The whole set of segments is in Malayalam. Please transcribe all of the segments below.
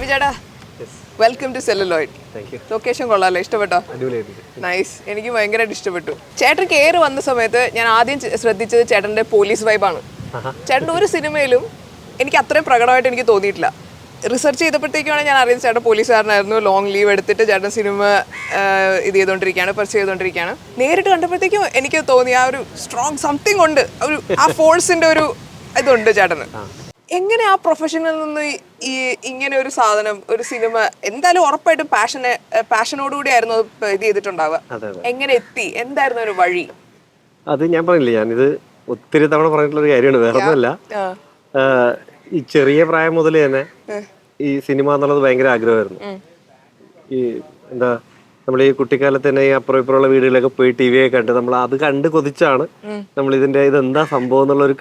ജിബി ചേട്ടാ വെൽക്കം ടു സെല്ലുലോയിഡ്. ലൊക്കേഷൻ കൊള്ളാലോ, ഇഷ്ടപ്പെട്ടോ? നൈസ്, എനിക്ക് ഭയങ്കരമായിട്ട് ഇഷ്ടപ്പെട്ടു. ചേട്ടൻ കയറി വന്ന സമയത്ത് ഞാൻ ആദ്യം ശ്രദ്ധിച്ചത് ചേട്ടൻ്റെ പോലീസ് വൈബാണ്. ചേട്ടൻ്റെ ഒരു സിനിമയിലും എനിക്ക് അത്രയും പ്രകടമായിട്ട് എനിക്ക് തോന്നിയിട്ടില്ല. റിസർച്ച് ചെയ്തപ്പോഴത്തേക്കാണ് ഞാൻ അറിയുന്നത് ചേട്ടൻ പോലീസുകാരനായിരുന്നു. ലോങ് ലീവ് എടുത്തിട്ട് ചേട്ടൻ സിനിമ ഇത് ചെയ്തുകൊണ്ടിരിക്കുകയാണ്, പെർസ് ചെയ്തുകൊണ്ടിരിക്കുകയാണ്. നേരിട്ട് കണ്ടപ്പോഴത്തേക്കും എനിക്ക് തോന്നി ആ ഒരു സ്ട്രോങ് സംതിങ് ഉണ്ട്, ഒരു ആ ഫോഴ്സിൻ്റെ ഒരു ഇതുണ്ട് ചേട്ടന്. എങ്ങനെ ആ പ്രൊഫഷനിൽ നിന്ന് ഈ ഇങ്ങനെ ഒരു സാധനം, ഒരു സിനിമ എന്തായാലും ഉറപ്പായിട്ടും പാഷനോടുകൂടി ആയിരുന്നു ഇത് ചെയ്തിട്ടുണ്ടാവുക. എങ്ങനെ എത്തി, എന്തായിരുന്നു ഒരു വഴി? അത് ഞാൻ പറഞ്ഞില്ലേ, ഞാനിത് ഒത്തിരി തവണ പറഞ്ഞിട്ടുള്ള ഒരു കാര്യമാണ്, വേറെ ഒന്നുമല്ല. ഈ ചെറിയ പ്രായം മുതൽ തന്നെ ഈ സിനിമ എന്നുള്ളത് ഭയങ്കര ആഗ്രഹമായിരുന്നു. ഈ എന്താ നമ്മൾ ഈ കുട്ടിക്കാലത്ത് തന്നെ ഈ അപ്പുറം ഇപ്പുറമുള്ള വീടുകളിലൊക്കെ പോയി ടി വി ഒക്കെ കണ്ട് നമ്മൾ അത് കണ്ട് കൊതിച്ചാണ് നമ്മൾ ഇതിന്റെ ഇതെന്താ സംഭവം എന്നുള്ള ഒരു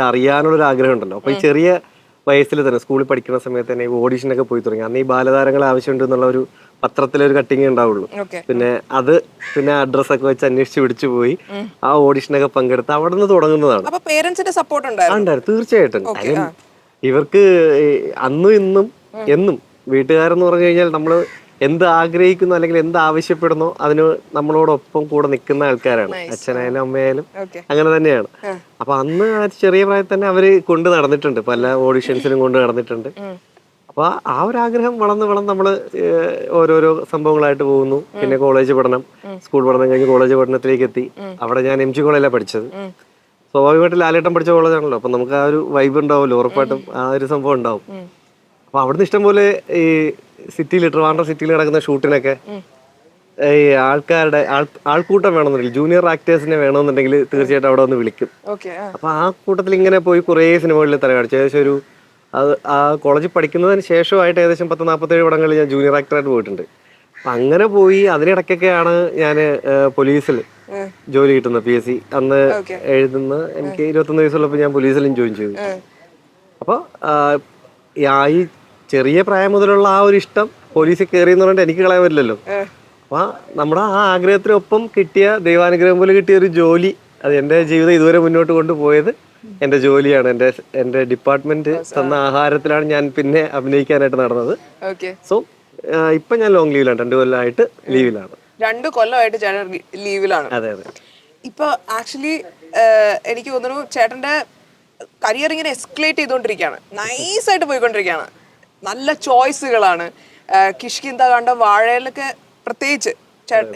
അറിയാനുള്ള ഒരു ആഗ്രഹം ഉണ്ടല്ലോ. അപ്പൊ ഈ ചെറിയ വയസ്സിൽ തന്നെ സ്കൂളിൽ പഠിക്കുന്ന സമയത്ത് തന്നെ ഈ ഓഡീഷനൊക്കെ പോയി തുടങ്ങി. അന്ന് ഈ ബാലതാരങ്ങൾ ആവശ്യമുണ്ട് എന്നുള്ള ഒരു പത്രത്തിലൊരു കട്ടിങ് ഉണ്ടാവുള്ളൂ. പിന്നെ അഡ്രസ്സൊക്കെ വെച്ച് അന്വേഷിച്ച് പിടിച്ചു പോയി ആ ഓഡീഷനൊക്കെ പങ്കെടുത്ത് അവിടെ നിന്ന് തുടങ്ങുന്നതാണ്. ഉണ്ടായിരുന്നു തീർച്ചയായിട്ടും. ഇവർക്ക് അന്നും ഇന്നും എന്നും വീട്ടുകാരെന്ന് പറഞ്ഞു കഴിഞ്ഞാൽ നമ്മള് എന്ത് ആഗ്രഹിക്കുന്നു അല്ലെങ്കിൽ എന്ത് ആവശ്യപ്പെടുന്നോ അതിന് നമ്മളോടൊപ്പം കൂടെ നിൽക്കുന്ന ആൾക്കാരാണ്. അച്ഛനായാലും അമ്മയായാലും അങ്ങനെ തന്നെയാണ്. അപ്പൊ അന്ന് ആ ചെറിയ പ്രായത്തിൽ തന്നെ അവര് കൊണ്ട് നടന്നിട്ടുണ്ട്, പല ഓഡിഷൻസിനും കൊണ്ട് നടന്നിട്ടുണ്ട്. അപ്പൊ ആ ഒരു ആഗ്രഹം വളർന്ന് നമ്മള് ഓരോരോ സംഭവങ്ങളായിട്ട് പോകുന്നു. പിന്നെ കോളേജ് പഠനം, സ്കൂൾ പഠനം കഴിഞ്ഞ് കോളേജ് പഠനത്തിലേക്ക് എത്തി. അവിടെ ഞാൻ MG കോളേജിലാണ് പഠിച്ചത്. സ്വാഭാവികമായിട്ട് ലാലേട്ടൻ പഠിച്ച കോളേജാണല്ലോ, അപ്പൊ നമുക്ക് ആ ഒരു വൈബ് ഉണ്ടാവുമല്ലോ, ഉറപ്പായിട്ടും ആ ഒരു സംഭവം ഉണ്ടാവും. അപ്പൊ അവിടുന്ന് ഇഷ്ടംപോലെ ഈ ട്രിവാൻഡ്രം സിറ്റിയിൽ നടക്കുന്ന ഷൂട്ടിനൊക്കെ ഈ ആൾക്കാരുടെ ആൾക്കൂട്ടം വേണമെന്നുണ്ടെങ്കിൽ ജൂനിയർ ആക്ടേഴ്സിനെ വേണമെന്നുണ്ടെങ്കിൽ തീർച്ചയായിട്ടും അവിടെ വന്ന് വിളിക്കും. അപ്പൊ ആ കൂട്ടത്തിൽ ഇങ്ങനെ പോയി കുറേ സിനിമകളിൽ തലകാണിച്ചു. ഏകദേശം ഒരു ആ കോളേജിൽ പഠിക്കുന്നതിന് ശേഷമായിട്ട് ഏകദേശം 10-47 പടങ്ങളിൽ ഞാൻ ജൂനിയർ ആക്ടറായിട്ട് പോയിട്ടുണ്ട്. അപ്പൊ അങ്ങനെ പോയി അതിനിടയ്ക്കൊക്കെയാണ് ഞാൻ പോലീസിൽ ജോലി കിട്ടുന്നത്. PSC അന്ന് എഴുതുന്ന എനിക്ക് 21 വയസ്സുള്ളപ്പോൾ ഞാൻ പോലീസിലും ജോയിൻ ചെയ്തു. അപ്പൊ ഈ ചെറിയ പ്രായം മുതലുള്ള ആ ഒരു ഇഷ്ടം പോലീസിൽ കയറി എന്ന് പറഞ്ഞിട്ട് എനിക്ക് കളയാൻ പറ്റില്ലല്ലോ. അപ്പൊ നമ്മുടെ ആ ആഗ്രഹത്തിനൊപ്പം കിട്ടിയ ദൈവാനുഗ്രഹം പോലെ കിട്ടിയ ഒരു ജോലി, അത് എൻ്റെ ജീവിതം ഇതുവരെ മുന്നോട്ട് കൊണ്ടുപോയത് എൻ്റെ ജോലിയാണ്. എൻ്റെ ഡിപ്പാർട്ട്മെന്റ് തന്ന ആഹാരത്തിലാണ് ഞാൻ പിന്നെ അഭിനയിക്കാനായിട്ട് നടന്നത്. സോ ഇപ്പൊ ഞാൻ ലോങ് ലീവിലാണ്, 2 കൊല്ലമായിട്ട് ലീവിലാണ്. 2 കൊല്ലമായിട്ട് ചേട്ടൻ ലീവിലാണ്. അതെ അതെ. ഇപ്പൊ ആക്ച്വലി എനിക്ക് തോന്നുന്നു ചേട്ടന്റെ കരിയർ ഇങ്ങനെ എസ്കലേറ്റ് ചെയ്തുകൊണ്ടിരിക്കുകയാണ്, നൈസായിട്ട് പോയിക്കൊണ്ടിരിക്കുകയാണ്. നല്ല ചോയ്സുകളാണ്. കിഷ്കിന്ത കണ്ട വാഴയിലൊക്കെ പ്രത്യേകിച്ച്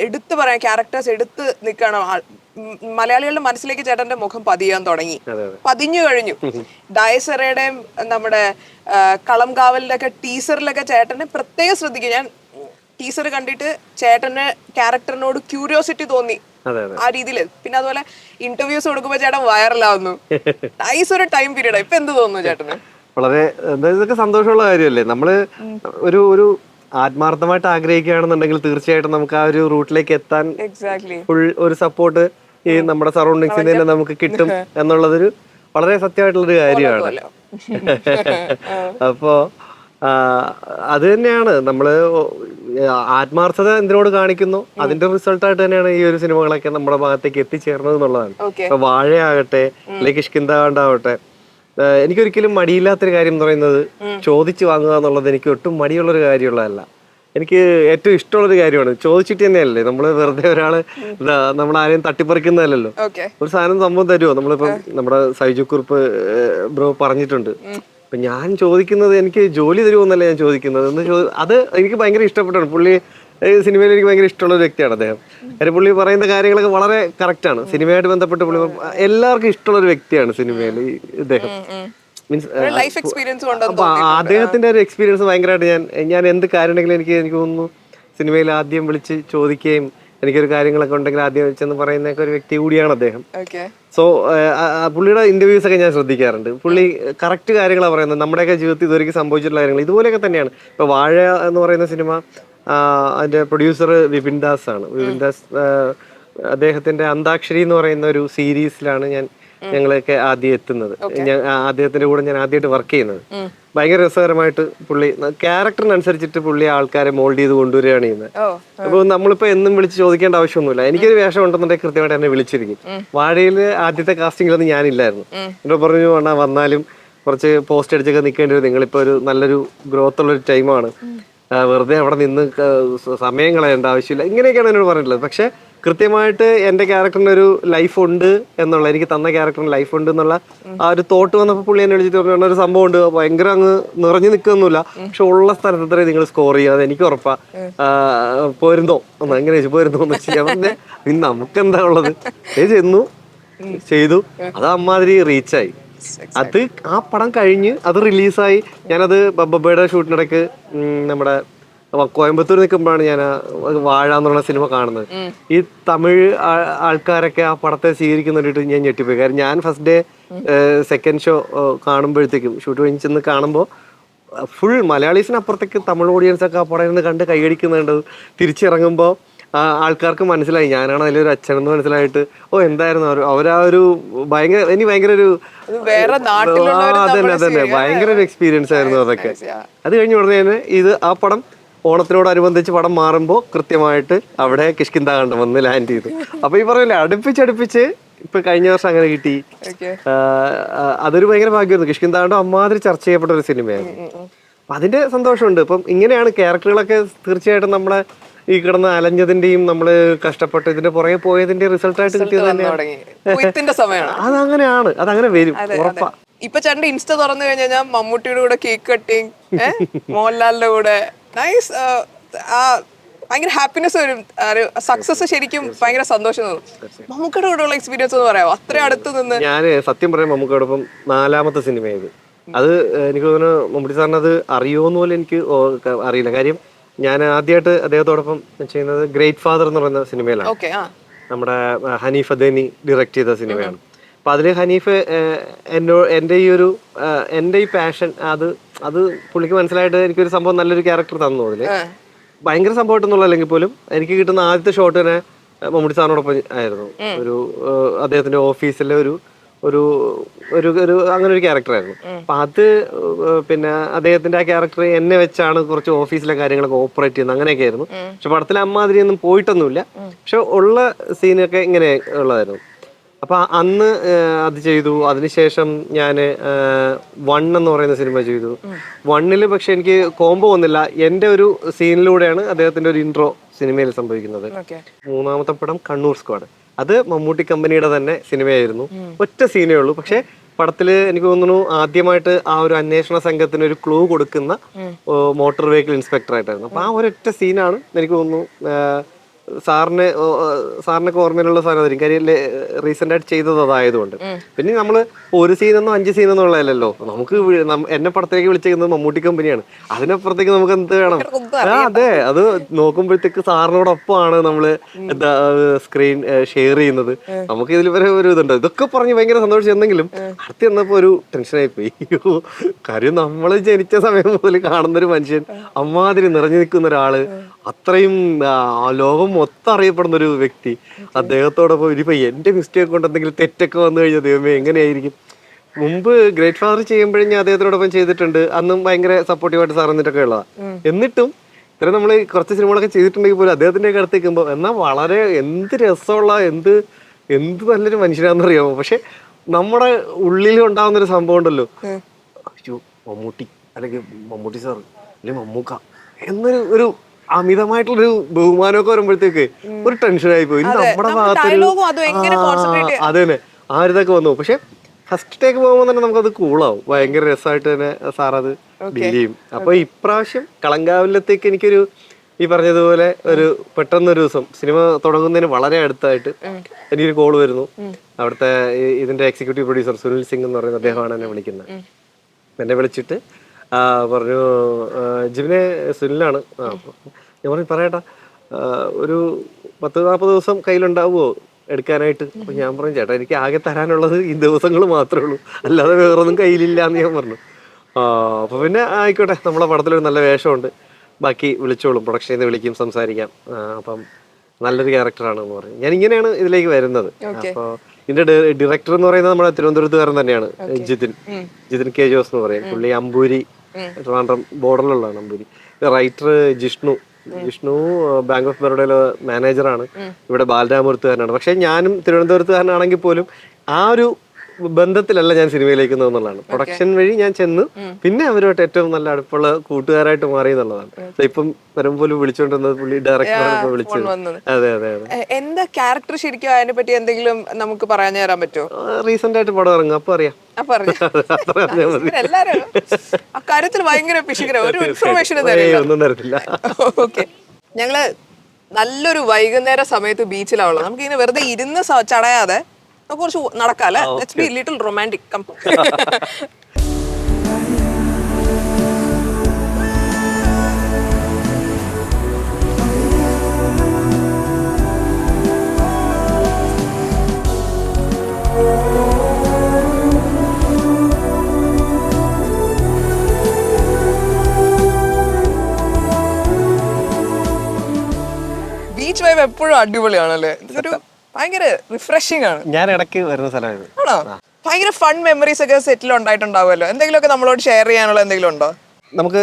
എടുത്തു പറയാൻ ക്യാരക്ടേഴ്സ് എടുത്ത് നിൽക്കുകയാണ്. മലയാളികളുടെ മനസ്സിലേക്ക് ചേട്ടന്റെ മുഖം പതിയാൻ തുടങ്ങി, പതിഞ്ഞു കഴിഞ്ഞു. ഡയസറയുടെയും നമ്മുടെ കളംകാവലിന്റെ ഒക്കെ ടീസറിലൊക്കെ ചേട്ടനെ പ്രത്യേകം ശ്രദ്ധിക്കും. ഞാൻ ടീസർ കണ്ടിട്ട് ചേട്ടന്റെ ക്യാരക്ടറിനോട് ക്യൂരിയോസിറ്റി തോന്നി ആ രീതിയിൽ. പിന്നെ അതുപോലെ ഇന്റർവ്യൂസ് കൊടുക്കുമ്പോ ചേട്ടൻ വൈറലാവുന്നു. നൈസ് ഒരു ടൈം പീരീഡ്. ഇപ്പൊ എന്ത് തോന്നുന്നു ചേട്ടന്? വളരെ ഇതൊക്കെ സന്തോഷമുള്ള കാര്യമല്ലേ. നമ്മള് ഒരു ആത്മാർത്ഥമായിട്ട് ആഗ്രഹിക്കുകയാണെന്നുണ്ടെങ്കിൽ തീർച്ചയായിട്ടും നമുക്ക് ആ ഒരു റൂട്ടിലേക്ക് എത്താൻ ഫുൾ ഒരു സപ്പോർട്ട് ഈ നമ്മുടെ സറൗണ്ടിങ്സിൽ തന്നെ നമുക്ക് കിട്ടും എന്നുള്ളതൊരു വളരെ സത്യമായിട്ടുള്ളൊരു കാര്യമാണ്. അപ്പോ അത് തന്നെയാണ് നമ്മള് ആത്മാർത്ഥത എന്തിനോട് കാണിക്കുന്നു അതിന്റെ റിസൾട്ടായിട്ട് തന്നെയാണ് ഈ ഒരു സിനിമകളൊക്കെ നമ്മുടെ ഭാഗത്തേക്ക് എത്തിച്ചേർന്നത് എന്നുള്ളതാണ്. ഇപ്പൊ വാഴയാകട്ടെ അല്ലെങ്കിൽ കിഷ്കിന്താണ്ടാവട്ടെ, എനിക്കൊരിക്കലും മടിയില്ലാത്തൊരു കാര്യം എന്ന് പറയുന്നത് ചോദിച്ചു വാങ്ങുക എന്നുള്ളത് എനിക്ക് ഒട്ടും മടിയുള്ളൊരു കാര്യമുള്ളതല്ല. എനിക്ക് ഏറ്റവും ഇഷ്ടമുള്ളൊരു കാര്യമാണ്. ചോദിച്ചിട്ട് തന്നെയല്ലേ നമ്മള് വെറുതെ ഒരാള് നമ്മളാരെയും തട്ടിപ്പറിക്കുന്നതല്ലല്ലോ. ഒരു സാധനം സംഭവം തരുമോ? നമ്മളിപ്പം നമ്മുടെ സൈജു കുറുപ്പ് ബ്രോ പറഞ്ഞിട്ടുണ്ട്, അപ്പൊ ഞാൻ ചോദിക്കുന്നത് എനിക്ക് ജോലി തരുമോന്നല്ല ഞാൻ ചോദിക്കുന്നത്. അത് എനിക്ക് ഭയങ്കര ഇഷ്ടപ്പെട്ടാണ്. പുള്ളി സിനിമയിൽ എനിക്ക് ഭയങ്കര ഇഷ്ടമുള്ള ഒരു വ്യക്തിയാണ് അദ്ദേഹം. കാര്യം പുള്ളി പറയുന്ന കാര്യങ്ങളൊക്കെ വളരെ കറക്റ്റാണ്. സിനിമയായിട്ട് ബന്ധപ്പെട്ട് പുള്ളി എല്ലാവർക്കും ഇഷ്ടമുള്ള ഒരു വ്യക്തിയാണ് സിനിമയിൽ ഇദ്ദേഹം. മീൻസ് അപ്പൊ അദ്ദേഹത്തിന്റെ ഒരു എക്സ്പീരിയൻസ് ഭയങ്കരമായിട്ട് ഞാൻ എന്ത് കാര്യം ഉണ്ടെങ്കിലും എനിക്ക് തോന്നുന്നു സിനിമയിൽ ആദ്യം വിളിച്ച് ചോദിക്കുകയും എനിക്കൊരു കാര്യങ്ങളൊക്കെ ഉണ്ടെങ്കിൽ ആദ്യം വെച്ചെന്ന് പറയുന്നൊക്കെ ഒരു വ്യക്തി കൂടിയാണ് അദ്ദേഹം. സോ പുള്ളിയുടെ ഇന്റർവ്യൂസ് ഒക്കെ ഞാൻ ശ്രദ്ധിക്കാറുണ്ട്. പുള്ളി കറക്റ്റ് കാര്യങ്ങളാണ് പറയുന്നത്. നമ്മുടെയൊക്കെ ജീവിതത്തിൽ ഇതുവരെയ്ക്ക് സംഭവിച്ചിട്ടുള്ള കാര്യങ്ങൾ ഇതുപോലെയൊക്കെ തന്നെയാണ്. ഇപ്പൊ വാഴ എന്ന് പറയുന്ന സിനിമ അതിന്റെ പ്രൊഡ്യൂസർ വിപിൻ ദാസ് ആണ്. വിപിൻ ദാസ് അദ്ദേഹത്തിന്റെ അന്താക്ഷരി എന്ന് പറയുന്ന ഒരു സീരീസിലാണ് ഞങ്ങളൊക്കെ ആദ്യം എത്തുന്നത്. അദ്ദേഹത്തിന്റെ കൂടെ ഞാൻ ആദ്യമായിട്ട് വർക്ക് ചെയ്യുന്നത്. ഭയങ്കര രസകരമായിട്ട് പുള്ളി ക്യാരക്ടറിനനുസരിച്ചിട്ട് പുള്ളി ആൾക്കാരെ മോൾഡ് ചെയ്ത് കൊണ്ടുവരികയാണ് ചെയ്യുന്നത്. അപ്പൊ നമ്മളിപ്പോ എന്നും വിളിച്ച് ചോദിക്കേണ്ട ആവശ്യമൊന്നുമില്ല. എനിക്കൊരു വേഷം ഉണ്ടെന്നുണ്ടെങ്കിൽ കൃത്യമായിട്ട് എന്നെ വിളിച്ചിരിക്കും. വാഴയില് ആദ്യത്തെ കാസ്റ്റിംഗിലൊന്നും ഞാനില്ലായിരുന്നു. എന്നോട് പറഞ്ഞു വന്നാലും കുറച്ച് പോസ്റ്റ് അടിച്ചൊക്കെ നിൽക്കേണ്ടി വരും. നിങ്ങളിപ്പോൾ ഒരു നല്ലൊരു ഗ്രോത്ത് ഉള്ളൊരു ടൈമാണ്, വെറുതെ അവിടെ നിന്ന് സമയം കളയേണ്ട ആവശ്യമില്ല, ഇങ്ങനെയൊക്കെയാണ് എന്നോട് പറഞ്ഞിട്ടുള്ളത്. പക്ഷെ കൃത്യമായിട്ട് എൻ്റെ ക്യാരക്ടറിന് ഒരു ലൈഫ് ഉണ്ട് എന്നുള്ള, എനിക്ക് തന്ന ക്യാരക്ടറിന് ലൈഫ് ഉണ്ട് എന്നുള്ള ആ ഒരു തോട്ട് വന്നപ്പോൾ പുള്ളി എന്നെ വിളിച്ചിട്ട് പറഞ്ഞ ഒരു സംഭവം ഉണ്ട്, ഭയങ്കര അങ്ങ് നിറഞ്ഞു നിൽക്കൊന്നുമില്ല, പക്ഷെ ഉള്ള സ്ഥലത്ത് അത്രയും നിങ്ങൾ സ്കോർ ചെയ്യുക, അത് എനിക്ക് ഉറപ്പാ, പോരുന്നോ ഒന്ന് അങ്ങനെ ചോദിച്ചു, പോരുന്നോ എന്ന് വെച്ചാൽ പറഞ്ഞ നമുക്കെന്താ ഉള്ളത്, ചെന്നു ചെയ്തു, അത് അമ്മാതിരി റീച്ചായി. അത് ആ പടം കഴിഞ്ഞ് അത് റിലീസായി. ഞാനത് ബബ്ബയുടെ ഷൂട്ടിനിടയ്ക്ക് നമ്മുടെ കോയമ്പത്തൂർ നിൽക്കുമ്പോഴാണ് ഞാൻ വാഴ എന്നുള്ള സിനിമ കാണുന്നത്. ഈ തമിഴ് ആൾക്കാരൊക്കെ ആ പടത്തെ സ്വീകരിക്കുന്ന വേണ്ടിയിട്ട് ഞാൻ ഞെട്ടിപ്പോയി. കാരണം ഞാൻ ഫസ്റ്റ് ഡേ സെക്കൻഡ് ഷോ കാണുമ്പോഴത്തേക്കും, ഷൂട്ട് കഴിഞ്ഞ് ചെന്ന് കാണുമ്പോൾ ഫുൾ മലയാളീസിനപ്പുറത്തേക്ക് തമിഴ് ഓഡിയൻസ് ഒക്കെ ആ പടം ഇരുന്ന് കണ്ട് കൈയടിക്കുന്നുണ്ട്. തിരിച്ചിറങ്ങുമ്പോൾ ആൾക്കാർക്ക് മനസ്സിലായി ഞാനാണ് അതിലൊരു അച്ഛനെന്ന് മനസ്സിലായിട്ട്, എന്തായിരുന്നു അവരാ ഒരു ഭയങ്കര ഒരു അതന്നെ ഭയങ്കര ഒരു എക്സ്പീരിയൻസ് ആയിരുന്നു അതൊക്കെ. അത് കഴിഞ്ഞ ഉടനെ തന്നെ ആ പടം ഓണത്തിനോടനുബന്ധിച്ച് പടം മാറുമ്പോൾ കൃത്യമായിട്ട് അവിടെ കിഷ്കിന്ധാകാന്ഡം വന്ന് ലാൻഡ് ചെയ്തു. അപ്പൊ ഈ പറയില്ലേ, അടുപ്പിച്ച് ഇപ്പൊ കഴിഞ്ഞ വർഷം അങ്ങനെ കിട്ടി. അതൊരു ഭയങ്കര ഭാഗ്യമായിരുന്നു. കിഷ്കിന്ധാകാന്ഡം അമ്മാതിരി ചർച്ച ചെയ്യപ്പെട്ട ഒരു സിനിമയായിരുന്നു. അപ്പൊ അതിന്റെ സന്തോഷമുണ്ട്. ഇപ്പം ഇങ്ങനെയാണ് ക്യാരക്ടറുകളൊക്കെ തീർച്ചയായിട്ടും നമ്മളെ ഈ കിടന്ന് അലഞ്ഞതിന്റെയും നമ്മള് കഷ്ടപ്പെട്ട് ഇതിന്റെ പുറകെ പോയതിന്റെ റിസൾട്ടായിട്ട് കിട്ടിയത് തന്നെയാണ്. അതങ്ങനെയാണ്, അതങ്ങനെ വരും, ഉറപ്പാ. ഇപ്പൊ ചേട്ടന്റെ ഇൻസ്റ്റ തുറന്നു കഴിഞ്ഞാൽ മമ്മൂട്ടിയുടെ കൂടെ കേക്ക് കട്ടിങ്, മോഹൻലാലിന്റെ കൂടെ നൈസ്, ഭയങ്കര ഹാപ്പിനെസ് വരും, സക്സസ് ശരിക്കും ഭയങ്കര സന്തോഷം തോന്നും. മമ്മൂക്കയുടെ കൂടെയുള്ള എക്സ്പീരിയൻസ് എന്ന് പറയാമോ? അത്രയും അടുത്ത് നിന്ന്. ഞാൻ സത്യം പറയാം, മമ്മൂക്കയോടൊപ്പം 4ാമത്തെ സിനിമയായത്. അത് എനിക്ക് തോന്നുന്നു മമ്മൂട്ടി സാറിന് അത് അറിയോന്ന് പോലും എനിക്ക് അറിയില്ല. കാര്യം ഞാൻ ആദ്യമായിട്ട് അദ്ദേഹത്തോടൊപ്പം ചെയ്യുന്നത് ഗ്രേറ്റ് ഫാദർ എന്ന് പറയുന്ന സിനിമയിലാണ്. നമ്മുടെ ഹനീഫ് അദേനി ഡയറക്ട് ചെയ്ത സിനിമയാണ്. അപ്പൊ അതില് ഹനീഫ് എൻ്റെ ഈ പാഷൻ അത് പുള്ളിക്ക് മനസ്സിലായിട്ട് എനിക്കൊരു സംഭവം, നല്ലൊരു ക്യാരക്ടർ തന്നു. അതില് ഭയങ്കര സംഭവമായിട്ടൊന്നുള്ള അല്ലെങ്കിൽ പോലും എനിക്ക് കിട്ടുന്ന ആദ്യത്തെ ഷോട്ട് തന്നെ മമ്മൂട്ടി സാറിനോടൊപ്പം ആയിരുന്നു. അദ്ദേഹത്തിന്റെ ഓഫീസിലെ ഒരു അങ്ങനെ ഒരു ക്യാരക്ടറായിരുന്നു. അപ്പൊ അത് പിന്നെ അദ്ദേഹത്തിന്റെ ആ ക്യാരക്ടർ എന്നെ വെച്ചാണ് കുറച്ച് ഓഫീസിലെ കാര്യങ്ങളൊക്കെ ഓപ്പറേറ്റ് ചെയ്യുന്നത്, അങ്ങനെയൊക്കെ ആയിരുന്നു. പക്ഷെ പടത്തിലെ അമ്മാതിരി ഒന്നും പോയിട്ടൊന്നുമില്ല. പക്ഷെ ഉള്ള സീനൊക്കെ ഇങ്ങനെ ഉള്ളതായിരുന്നു. അപ്പൊ അന്ന് അത് ചെയ്തു. അതിനുശേഷം ഞാൻ 1 എന്ന് പറയുന്ന സിനിമ ചെയ്തു. 1-ല് പക്ഷെ എനിക്ക് കോംബോ വന്നില്ല. എൻ്റെ ഒരു സീനിലൂടെയാണ് അദ്ദേഹത്തിന്റെ ഒരു ഇൻട്രോ സിനിമയിൽ സംഭവിക്കുന്നത്. 3ാമത്തെ പടം കണ്ണൂർ സ്ക്വാഡ്, അത് മമ്മൂട്ടി കമ്പനിയുടെ തന്നെ സിനിമയായിരുന്നു. ഒറ്റ സീനേ ഉള്ളൂ. പക്ഷെ പടത്തില് എനിക്ക് തോന്നുന്നു ആദ്യമായിട്ട് ആ ഒരു അന്വേഷണ സംഘത്തിന് ഒരു ക്ലൂ കൊടുക്കുന്ന മോട്ടോർ വെഹിക്കിൾ ഇൻസ്പെക്ടർ ആയിട്ടായിരുന്നു. അപ്പൊ ആ ഒരൊറ്റ സീനാണ് എനിക്ക് തോന്നുന്നു സാറിനൊക്കെ ഓർമ്മയിലുള്ള സാധനം. കാര്യം റീസെന്റ് ആയിട്ട് ചെയ്തത് അതായതുകൊണ്ട്. പിന്നെ നമ്മള് 1 സീനൊന്നും 5 സീനൊന്നും ഉള്ളതല്ലോ. നമുക്ക് എന്നെ പടത്തേക്ക് വിളിച്ചിരിക്കുന്നത് മമ്മൂട്ടി കമ്പനിയാണ്. അതിനപ്പുറത്തേക്ക് നമുക്ക് എന്ത് വേണം? അതെ, അത് നോക്കുമ്പോഴത്തേക്ക് സാറിനോടൊപ്പമാണ് നമ്മള് സ്ക്രീൻ ഷെയർ ചെയ്യുന്നത്. നമുക്ക് ഇതിൽ വരെ ഒരു ഇതുണ്ട്. ഇതൊക്കെ പറഞ്ഞ് ഭയങ്കര സന്തോഷിച്ചെന്നെങ്കിലും അടുത്ത് ചെന്നപ്പോ ഒരു ടെൻഷനായി പോയി. കാര്യം നമ്മള് ജനിച്ച സമയം മുതൽ കാണുന്നൊരു മനുഷ്യൻ, അമ്മാതിരി നിറഞ്ഞു നിൽക്കുന്ന ഒരാള്, അത്രയും ലോകം മൊത്തം അറിയപ്പെടുന്ന ഒരു വ്യക്തി, അദ്ദേഹത്തോടൊപ്പം ഇനിയിപ്പോ എന്റെ മിസ്റ്റേക്ക് കൊണ്ട് എന്തെങ്കിലും തെറ്റൊക്കെ വന്നു കഴിഞ്ഞാൽ ദൈവമേ എങ്ങനെയായിരിക്കും. മുമ്പ് ഗ്രേറ്റ് ഫാദർ ചെയ്യുമ്പോഴും ഞാൻ അദ്ദേഹത്തോടൊപ്പം ചെയ്തിട്ടുണ്ട്. അന്നും ഭയങ്കര സപ്പോർട്ടീവായിട്ട് സാർ എന്നിട്ടൊക്കെ ഉള്ളതാ. എന്നിട്ടും ഇത്ര നമ്മൾ കുറച്ച് സിനിമകളൊക്കെ ചെയ്തിട്ടുണ്ടെങ്കിൽ പോലും അദ്ദേഹത്തിന്റെ ഒക്കെ അടുത്ത് നിൽക്കുമ്പോൾ എന്നാൽ വളരെ എന്ത് രസമുള്ള എന്ത് നല്ലൊരു മനുഷ്യനാണെന്നറിയാമോ. പക്ഷെ നമ്മുടെ ഉള്ളിൽ ഉണ്ടാകുന്നൊരു സംഭവം ഉണ്ടല്ലോ, അയ്യോ മമ്മൂട്ടി അല്ലെങ്കിൽ മമ്മൂട്ടി സാർ അല്ലെങ്കിൽ മമ്മൂക്ക എന്നൊരു അമിതമായിട്ടുള്ളൊരു ബഹുമാനമൊക്കെ വരുമ്പോഴത്തേക്ക് ഒരു ടെൻഷനായി പോയി. നമ്മുടെ ഭാഗത്തൊരു അതന്നെ ആ ഒരു ഇതൊക്കെ വന്നു. പക്ഷെ ഫസ്റ്റ് ടേക്ക് പോകുമ്പോൾ തന്നെ നമുക്കത് കൂളാവും. ഭയങ്കര രസമായിട്ട് തന്നെ സാർ അത് ഡീൽ ചെയ്യും. അപ്പൊ ഇപ്രാവശ്യം കളങ്കാവിലത്തേക്ക് എനിക്കൊരു ഈ പറഞ്ഞതുപോലെ പെട്ടെന്നൊരു ദിവസം സിനിമ തുടങ്ങുന്നതിന് വളരെ അടുത്തായിട്ട് എനിക്കൊരു കോള് വരുന്നു. അവിടുത്തെ ഇതിന്റെ എക്സിക്യൂട്ടീവ് പ്രൊഡ്യൂസർ സുനിൽ സിംഗ് എന്ന് പറയുന്ന അദ്ദേഹമാണ് എന്നെ വിളിക്കുന്നത്. എന്നെ വിളിച്ചിട്ട് പറഞ്ഞു, ജിവിനെ സുനിലാണ്. ഞാൻ പറഞ്ഞു പറയട്ടാ, ഒരു 10-40 ദിവസം കയ്യിലുണ്ടാവുമോ എടുക്കാനായിട്ട്? അപ്പൊ ഞാൻ പറഞ്ഞു, ചേട്ടാ എനിക്ക് ആകെ തരാനുള്ളത് ഈ ദിവസങ്ങൾ മാത്രമേ ഉള്ളൂ, അല്ലാതെ വേറൊന്നും കയ്യിലില്ല എന്ന് ഞാൻ പറഞ്ഞു. അപ്പൊ പിന്നെ ആയിക്കോട്ടെ, നമ്മളെ പടത്തിലൊരു നല്ല വേഷമുണ്ട്, ബാക്കി വിളിച്ചോളും, പ്രൊഡക്ഷനിൽ നിന്ന് വിളിക്കും, സംസാരിക്കാം, അപ്പം നല്ലൊരു ക്യാരക്ടറാണെന്ന് പറഞ്ഞു. ഞാൻ ഇങ്ങനെയാണ് ഇതിലേക്ക് വരുന്നത്. അപ്പോൾ ഇതിന്റെ ഡയറക്ടർ എന്ന് പറയുന്നത് നമ്മുടെ തിരുവനന്തപുരത്തുകാരൻ തന്നെയാണ്, ജിതിൻ കെ ജോസ് എന്ന് പറയും. പുള്ളി അമ്പൂരി, ട്രിവാൻഡ്രം ബോർഡറിലുള്ളതാണ് Amboori. Writer Jishnu bank of ബറോഡയിലെ മാനേജറാണ്. ഇവിടെ ബാലരാമപുരത്തുകാരനാണ്. പക്ഷെ ഞാനും തിരുവനന്തപുരത്തുകാരനാണെങ്കിൽ പോലും ആ ഒരു ബന്ധത്തിലല്ല ഞാൻ സിനിമയിലേക്ക് എന്നുള്ളതാണ്. പ്രൊഡക്ഷൻ വഴി ഞാൻ ചെന്ന് പിന്നെ അവരുമായിട്ട് ഏറ്റവും നല്ല അടുപ്പുള്ള കൂട്ടുകാരായിട്ട് മാറി എന്നുള്ളതാണ്. ഇപ്പം വരുമ്പോലും വിളിച്ചോണ്ടിരുന്നത് പുള്ളി ഡയറക്ടറാണ് ഇപ്പൊ വിളിച്ചത്. അതെ അതെ അതെ. എന്താ ക്യാരക്ടർ ശരിക്കും അതിനെ പറ്റി എന്തെങ്കിലും നമുക്ക് പറഞ്ഞു തരാൻ പറ്റുമോ? റീസെന്റ് ആയിട്ട് പടം ഇറങ്ങും, അപ്പൊ അറിയാം. എല്ലാരും അക്കാര്യത്തിൽ ഭയങ്കര പിശുക്കര, ഒരു ഇൻഫർമേഷൻ ഒന്നും തരത്തില്ല. ഓക്കെ, ഞങ്ങള് നല്ലൊരു വൈകുന്നേര സമയത്ത് ബീച്ചിലാവുള്ളത്. നമുക്ക് ഇങ്ങനെ വെറുതെ ഇരുന്ന് ചടയാതെ നമുക്ക് കുറച്ച് നടക്കാല്ലേ. Let's be little romantic. Come. Beach vibe എപ്പോഴും അടിപൊളിയാണല്ലേ. ഇതൊരു ഭയങ്കര റിഫ്രഷിംഗ് ആണ്. ഞാൻ ഇടയ്ക്ക് വരുന്ന സ്ഥലമായത്. ആണോ? ഭയങ്കര ഫൺ മെമ്മറീസ് ഒക്കെ സെറ്റിൽ ഉണ്ടായിട്ടുണ്ടാവുമല്ലോ. എന്തെങ്കിലുമൊക്കെ നമ്മളോട് ഷെയർ ചെയ്യാനുള്ള എന്തെങ്കിലും ഉണ്ടോ? നമുക്ക്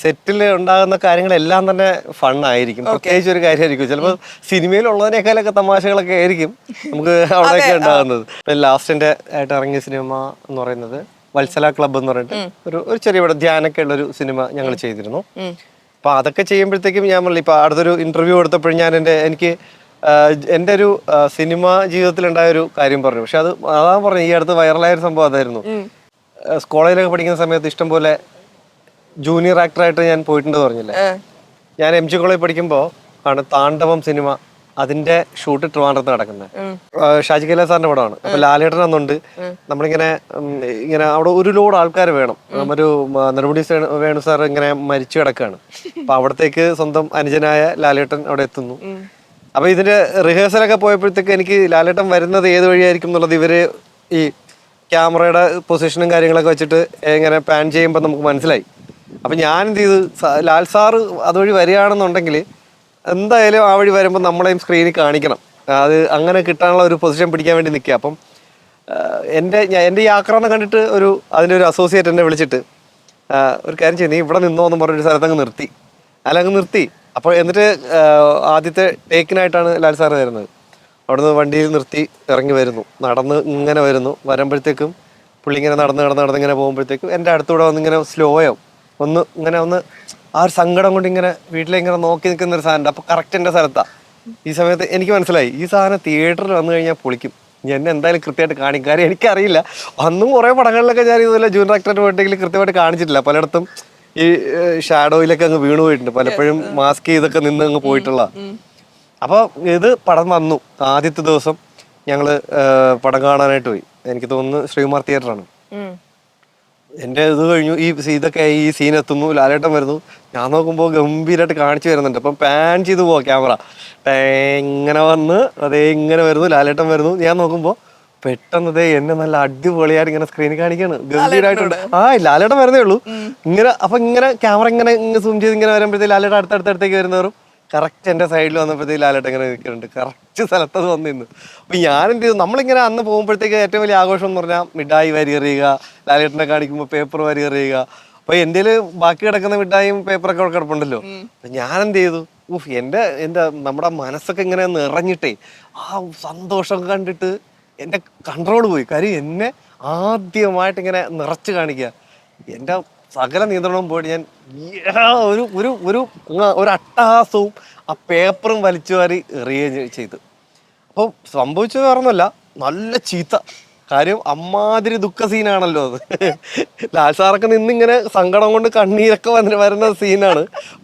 സെറ്റിൽ ഉണ്ടാകുന്ന കാര്യങ്ങളെല്ലാം തന്നെ ഫണ്ണായിരിക്കും. പ്രത്യേകിച്ച് ഒരു കാര്യമായിരിക്കും. ചിലപ്പോൾ സിനിമയിലുള്ളതിനേക്കാളൊക്കെ തമാശകളൊക്കെ ആയിരിക്കും നമുക്ക് അവിടെയൊക്കെ ഉണ്ടാകുന്നത്. ലാസ്റ്റിന്റെ ആയിട്ട് ഇറങ്ങിയ സിനിമ എന്ന് പറയുന്നത് വത്സല ക്ലബ്ബ് എന്ന് പറഞ്ഞിട്ട് ഒരു ചെറിയ ധ്യാനൊക്കെ ഉള്ള ഒരു സിനിമ ഞങ്ങൾ ചെയ്തിരുന്നു. അപ്പൊ അതൊക്കെ ചെയ്യുമ്പോഴത്തേക്കും ഞാൻ പറഞ്ഞില്ല, ഇപ്പൊ അടുത്തൊരു ഇന്റർവ്യൂ എടുത്തപ്പോഴും ഞാൻ എനിക്ക് എൻ്റെ ഒരു സിനിമ ജീവിതത്തിലുണ്ടായ ഒരു കാര്യം പറഞ്ഞു. പക്ഷെ അതാ പറഞ്ഞു, ഈ അടുത്ത് വൈറലായ ഒരു സംഭവം അതായിരുന്നു. കോളേജിലൊക്കെ പഠിക്കുന്ന സമയത്ത് ഇഷ്ടംപോലെ ജൂനിയർ ആക്ടറായിട്ട് ഞാൻ പോയിട്ടുണ്ട് പറഞ്ഞില്ലേ. ഞാൻ MG കോളേജിൽ പഠിക്കുമ്പോൾ ആണ് താണ്ഡവം സിനിമ, അതിന്റെ ഷൂട്ട് ട്രിവാൻഡ്രത്ത് നടക്കുന്നത്. ഷാജി കൈലാസ് സാറിന്റെ പടമാണ്. അപ്പൊ ലാലേട്ടൻ അന്നുണ്ട്. നമ്മളിങ്ങനെ അവിടെ ഒരു ലോഡ് ആൾക്കാർ വേണം. ഒരു നെടുമുടി വേണു സാർ ഇങ്ങനെ മരിച്ചു കിടക്കുകയാണ്. അപ്പൊ അവിടത്തേക്ക് സ്വന്തം അനുജനായ ലാലേട്ടൻ അവിടെ എത്തുന്നു. അപ്പൊ ഇതിന്റെ റിഹേഴ്സലൊക്കെ പോയപ്പോഴത്തേക്ക് എനിക്ക് ലാലേട്ടൻ വരുന്നത് ഏത് വഴിയായിരിക്കും എന്നുള്ളത് ഇവര് ഈ ക്യാമറയുടെ പൊസിഷനും കാര്യങ്ങളൊക്കെ വെച്ചിട്ട് ഇങ്ങനെ പാൻ ചെയ്യുമ്പോൾ നമുക്ക് മനസ്സിലായി. അപ്പൊ ഞാൻ എന്ത് ചെയ്തു, ലാൽ സാറ് അതുവഴി വരികയാണെന്നുണ്ടെങ്കിൽ എന്തായാലും ആ വഴി വരുമ്പോൾ നമ്മളെയും സ്ക്രീനിൽ കാണിക്കണം. അത് അങ്ങനെ കിട്ടാനുള്ള ഒരു പൊസിഷൻ പിടിക്കാൻ വേണ്ടി നിൽക്കുക. അപ്പം എൻ്റെ ഈ ആക്രമണം കണ്ടിട്ട് അതിൻ്റെ ഒരു അസോസിയേറ്റ് എന്നെ വിളിച്ചിട്ട് ഒരു കാര്യം ചെയ്യും, നീ ഇവിടെ നിന്നോ എന്ന് പറഞ്ഞൊരു സ്ഥലത്തങ്ങ് നിർത്തി. അങ്ങ് നിർത്തി. അപ്പോൾ എന്നിട്ട് ആദ്യത്തെ ടേക്കിനായിട്ടാണ് ലാൽ സാറ് വരുന്നത്. അവിടുന്ന് വണ്ടിയിൽ നിർത്തി ഇറങ്ങി വരുന്നു, നടന്ന് ഇങ്ങനെ വരുമ്പോഴത്തേക്കും പുള്ളി ഇങ്ങനെ നടന്ന് ഇങ്ങനെ പോകുമ്പോഴത്തേക്കും എൻ്റെ അടുത്തൂടെ ഇങ്ങനെ സ്ലോയോ ഒന്ന് ആ ഒരു സങ്കടം കൊണ്ട് ഇങ്ങനെ വീട്ടിലിങ്ങനെ നോക്കി നിൽക്കുന്ന ഒരു സാധനം. അപ്പൊ കറക്റ്റ് എൻ്റെ സ്ഥലത്താ. ഈ സമയത്ത് എനിക്ക് മനസ്സിലായി ഈ സാധനം തിയേറ്ററിൽ വന്നു കഴിഞ്ഞാൽ പൊളിക്കും, എന്നെ എന്തായാലും കൃത്യമായിട്ട് കാണിക്കും. കാര്യം എനിക്കറിയില്ല, അന്നും കുറേ പടങ്ങളിലൊക്കെ ഞാൻ ഇതുപോലെ ജൂനിയർ ആക്ടറായിട്ട് പോയിട്ടെങ്കിൽ കൃത്യമായിട്ട് കാണിച്ചിട്ടില്ല. പലയിടത്തും ഈ ഷാഡോയിലൊക്കെ അങ്ങ് വീണു പോയിട്ടുണ്ട്, പലപ്പോഴും മാസ്ക് ചെയ്തൊക്കെ നിന്ന് അങ്ങ് പോയിട്ടുള്ള. അപ്പോൾ ഇത് പടം വന്നു ആദ്യത്തെ ദിവസം ഞങ്ങള് പടം കാണാനായിട്ട് പോയി. എനിക്ക് തോന്നുന്നു ശ്രീകുമാർ തിയേറ്ററാണ്. എൻ്റെ ഇത് കഴിഞ്ഞു, ഇതൊക്കെ ഈ സീൻ എത്തുന്നു, ലാലേട്ടൻ വരുന്നു. ഞാൻ നോക്കുമ്പോൾ ഗംഭീരമായിട്ട് കാണിച്ചു വരുന്നുണ്ട്. അപ്പം പാൻ ചെയ്ത് പോവാ ക്യാമറ, ഇങ്ങനെ വന്ന് ഇങ്ങനെ വരുന്നു, ലാലേട്ടൻ വരുന്നു. ഞാൻ നോക്കുമ്പോൾ പെട്ടെന്ന് എന്നെ നല്ല അടിപൊളിയായിട്ട് ഇങ്ങനെ സ്ക്രീനിൽ കാണിക്കാണ്, ഗംഭീരമായിട്ടുണ്ട്. ലാലേട്ടൻ വരുന്നേ ഉള്ളൂ ഇങ്ങനെ. അപ്പൊ ഇങ്ങനെ ക്യാമറ ഇങ്ങനെ സൂം ചെയ്ത് ഇങ്ങനെ വരുമ്പോഴത്തേക്ക് ലാലേട്ടൻ അടുത്തടുത്തേക്ക് വരുന്നവരും കറക്റ്റ് എൻ്റെ സൈഡിൽ വന്നപ്പോഴത്തേക്ക് ലാലേട്ടൻ ഇങ്ങനെ നിൽക്കുന്നുണ്ട്, കറക്റ്റ് സ്ഥലത്തത് വന്നിരുന്നു. അപ്പൊ ഞാൻ എന്ത് ചെയ്തു, നമ്മളിങ്ങനെ അന്ന് പോകുമ്പോഴത്തേക്ക് ഏറ്റവും വലിയ ആഘോഷം എന്ന് പറഞ്ഞാൽ മിഠായി വാരി എറിയുക, ലാലേട്ടനെ കാണിക്കുമ്പോൾ പേപ്പർ വാരി എറിയുക. അപ്പൊ എൻ്റെ ബാക്കി കിടക്കുന്ന മിഠായും പേപ്പറൊക്കെ അവിടെ കിടപ്പുണ്ടല്ലോ. അപ്പൊ ഞാൻ എന്ത് ചെയ്തു, എൻ്റെ നമ്മുടെ മനസ്സൊക്കെ ഇങ്ങനെ നിറഞ്ഞിട്ടേ ആ സന്തോഷം കണ്ടിട്ട് എൻ്റെ കൺട്രോൾ പോയി. കാര്യം എന്നെ ആദ്യമായിട്ട് ഇങ്ങനെ നിറച്ച് കാണിക്കുക. എൻ്റെ സകല നിയന്ത്രണവും പോയിട്ട് ഞാൻ ഒരു അട്ടഹാസവും ആ പേപ്പറും വലിച്ചു വാരി എറിയുകയും ചെയ്തു. അപ്പോൾ സംഭവിച്ചത് വേറൊന്നുമല്ല, നല്ല ചീത്ത. കാര്യം അമ്മാതിരി ദുഃഖ സീനാണല്ലോ അത്. ലാൽ സാറൊക്കെ നിന്നിങ്ങനെ സങ്കടം കൊണ്ട് കണ്ണീരൊക്കെ വരുന്ന സീനാണ്.